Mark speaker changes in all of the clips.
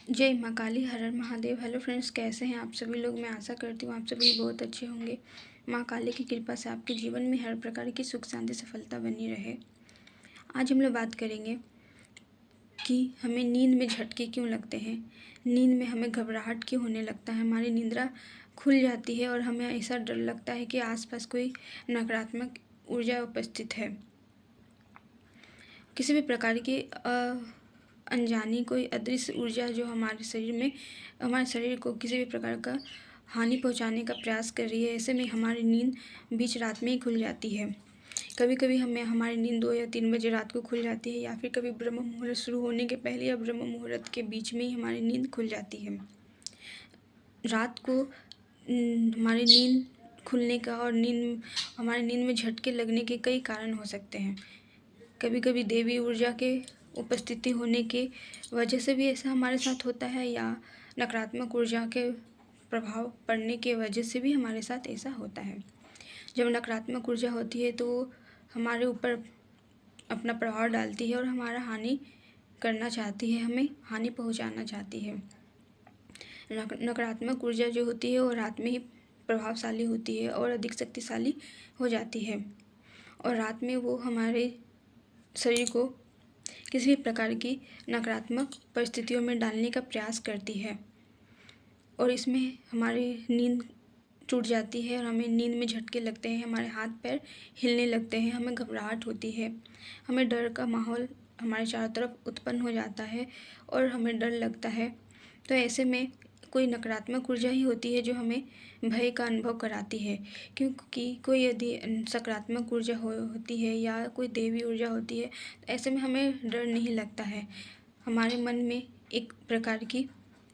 Speaker 1: जय माँ काली, हर हर Mahadev. Hello friends, कैसे हैं आप सभी लोग। मैं आशा करती हूँ आप सभी बहुत अच्छे होंगे। माँ काली की कृपा से आपके जीवन में हर प्रकार की सुख शांति सफलता बनी रहे। आज हम लोग बात करेंगे कि हमें नींद में झटके क्यों लगते हैं, नींद में हमें घबराहट क्यों होने लगता है, हमारी निद्रा खुल जाती है और हमें ऐसा डर लगता है कि आसपास कोई नकारात्मक ऊर्जा उपस्थित है। किसी भी प्रकार की अनजानी कोई अदृश्य ऊर्जा जो हमारे शरीर को किसी भी प्रकार का हानि पहुंचाने का प्रयास कर रही है। ऐसे में हमारी नींद बीच रात में ही खुल जाती है। कभी कभी हमारी नींद 2 या 3 बजे रात को खुल जाती है, या फिर कभी ब्रह्म मुहूर्त शुरू होने के पहले या ब्रह्म मुहूर्त के बीच में ही हमारी नींद खुल जाती है। रात को हमारी नींद खुलने का और हमारी नींद में झटके लगने के कई कारण हो सकते हैं। कभी कभी देवी ऊर्जा के उपस्थिति होने के वजह से भी ऐसा हमारे साथ होता है, या नकारात्मक ऊर्जा के प्रभाव पड़ने के वजह से भी हमारे साथ ऐसा होता है। जब नकारात्मक ऊर्जा होती है तो हमारे ऊपर अपना प्रभाव डालती है और हमारा हानि करना चाहती है, हमें हानि पहुंचाना चाहती है। नकारात्मक ऊर्जा जो होती है वो रात में ही प्रभावशाली होती है और अधिक शक्तिशाली हो जाती है, और रात में वो हमारे शरीर को किसी भी प्रकार की नकारात्मक परिस्थितियों में डालने का प्रयास करती है, और इसमें हमारी नींद टूट जाती है और हमें नींद में झटके लगते हैं, हमारे हाथ पैर हिलने लगते हैं, हमें घबराहट होती है, हमें डर का माहौल हमारे चारों तरफ उत्पन्न हो जाता है और हमें डर लगता है। तो ऐसे में कोई नकारात्मक ऊर्जा ही होती है जो हमें भय का अनुभव कराती है, क्योंकि कोई यदि सकारात्मक ऊर्जा होती है या कोई देवी ऊर्जा होती है, तो ऐसे में हमें डर नहीं लगता है। हमारे मन में एक प्रकार की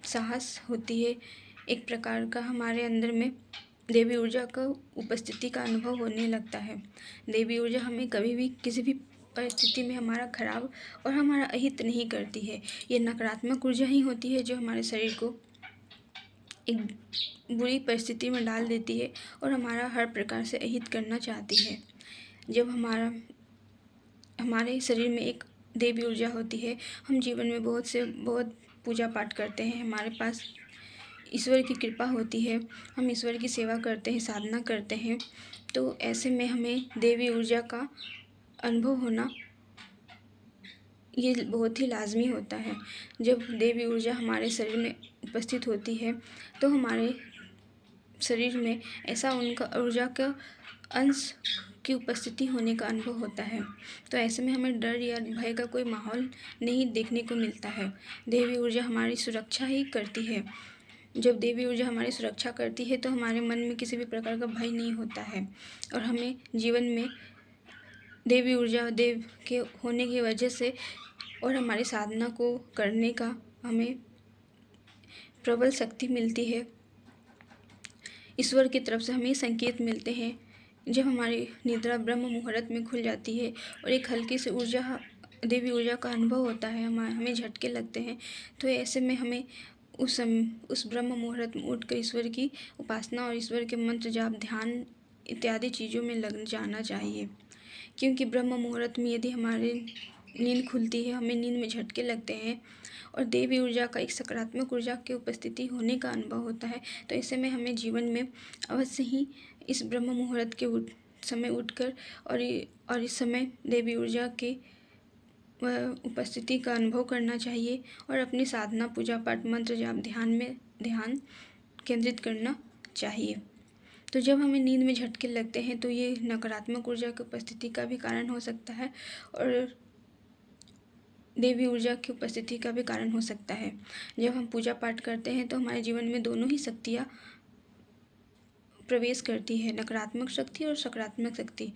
Speaker 1: साहस होती है, एक प्रकार का हमारे अंदर में देवी ऊर्जा का उपस्थिति का अनुभव होने लगता है। देवी ऊर्जा हमें कभी भी किसी भी परिस्थिति में हमारा खराब और हमारा अहित नहीं करती है। ये नकारात्मक ऊर्जा ही होती है जो हमारे शरीर को एक बुरी परिस्थिति में डाल देती है और हमारा हर प्रकार से अहित करना चाहती है। जब हमारे शरीर में एक देवी ऊर्जा होती है, हम जीवन में बहुत पूजा पाठ करते हैं, हमारे पास ईश्वर की कृपा होती है, हम ईश्वर की सेवा करते हैं, साधना करते हैं, तो ऐसे में हमें देवी ऊर्जा का अनुभव होना ये बहुत ही लाजमी होता है। जब देवी ऊर्जा हमारे शरीर में उपस्थित होती है तो हमारे शरीर में ऐसा उनका ऊर्जा का अंश की उपस्थिति होने का अनुभव होता है। तो ऐसे में हमें डर या भय का कोई माहौल नहीं देखने को मिलता है। देवी ऊर्जा हमारी सुरक्षा ही करती है। जब देवी ऊर्जा हमारी सुरक्षा करती है तो हमारे मन में किसी भी प्रकार का भय नहीं होता है, और हमें जीवन में देवी ऊर्जा देव के होने की वजह से और हमारी साधना को करने का हमें प्रबल शक्ति मिलती है। ईश्वर की तरफ से हमें संकेत मिलते हैं। जब हमारी निद्रा ब्रह्म मुहूर्त में खुल जाती है और एक हल्की सी ऊर्जा देवी ऊर्जा का अनुभव होता है, हमें झटके लगते हैं, तो ऐसे में हमें उस ब्रह्म मुहूर्त में उठकर ईश्वर की उपासना और ईश्वर के मंत्र जाप ध्यान इत्यादि चीज़ों में लग जाना चाहिए। क्योंकि ब्रह्म मुहूर्त में यदि हमारी नींद खुलती है, हमें नींद में झटके लगते हैं और देवी ऊर्जा का एक सकारात्मक ऊर्जा की उपस्थिति होने का अनुभव होता है, तो ऐसे में हमें जीवन में अवश्य ही इस ब्रह्म मुहूर्त के समय उठकर और इस समय देवी ऊर्जा के उपस्थिति का अनुभव करना चाहिए और अपनी साधना पूजा पाठ मंत्र जाप ध्यान में ध्यान केंद्रित करना चाहिए। तो जब हमें नींद में झटके लगते हैं तो ये नकारात्मक ऊर्जा की उपस्थिति का भी कारण हो सकता है और देवी ऊर्जा की उपस्थिति का भी कारण हो सकता है। जब हम पूजा पाठ करते हैं तो हमारे जीवन में दोनों ही शक्तियाँ प्रवेश करती है, नकारात्मक शक्ति और सकारात्मक शक्ति।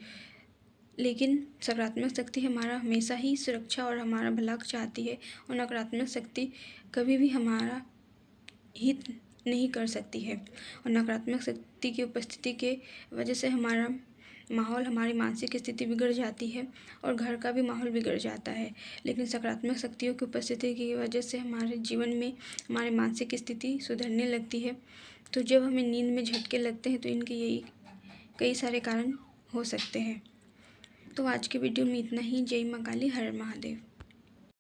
Speaker 1: लेकिन सकारात्मक शक्ति हमारा हमेशा ही सुरक्षा और हमारा भला चाहती है, और नकारात्मक शक्ति कभी भी हमारा हित नहीं कर सकती है। और नकारात्मक शक्ति की उपस्थिति के वजह से हमारा माहौल, हमारी मानसिक स्थिति बिगड़ जाती है और घर का भी माहौल बिगड़ जाता है। लेकिन सकारात्मक शक्तियों की उपस्थिति की वजह से हमारे जीवन में हमारी मानसिक स्थिति सुधरने लगती है। तो जब हमें नींद में झटके लगते हैं तो इनके यही कई सारे कारण हो सकते हैं। तो आज की वीडियो में इतना ही। जय माँ काली, हर हर महादेव।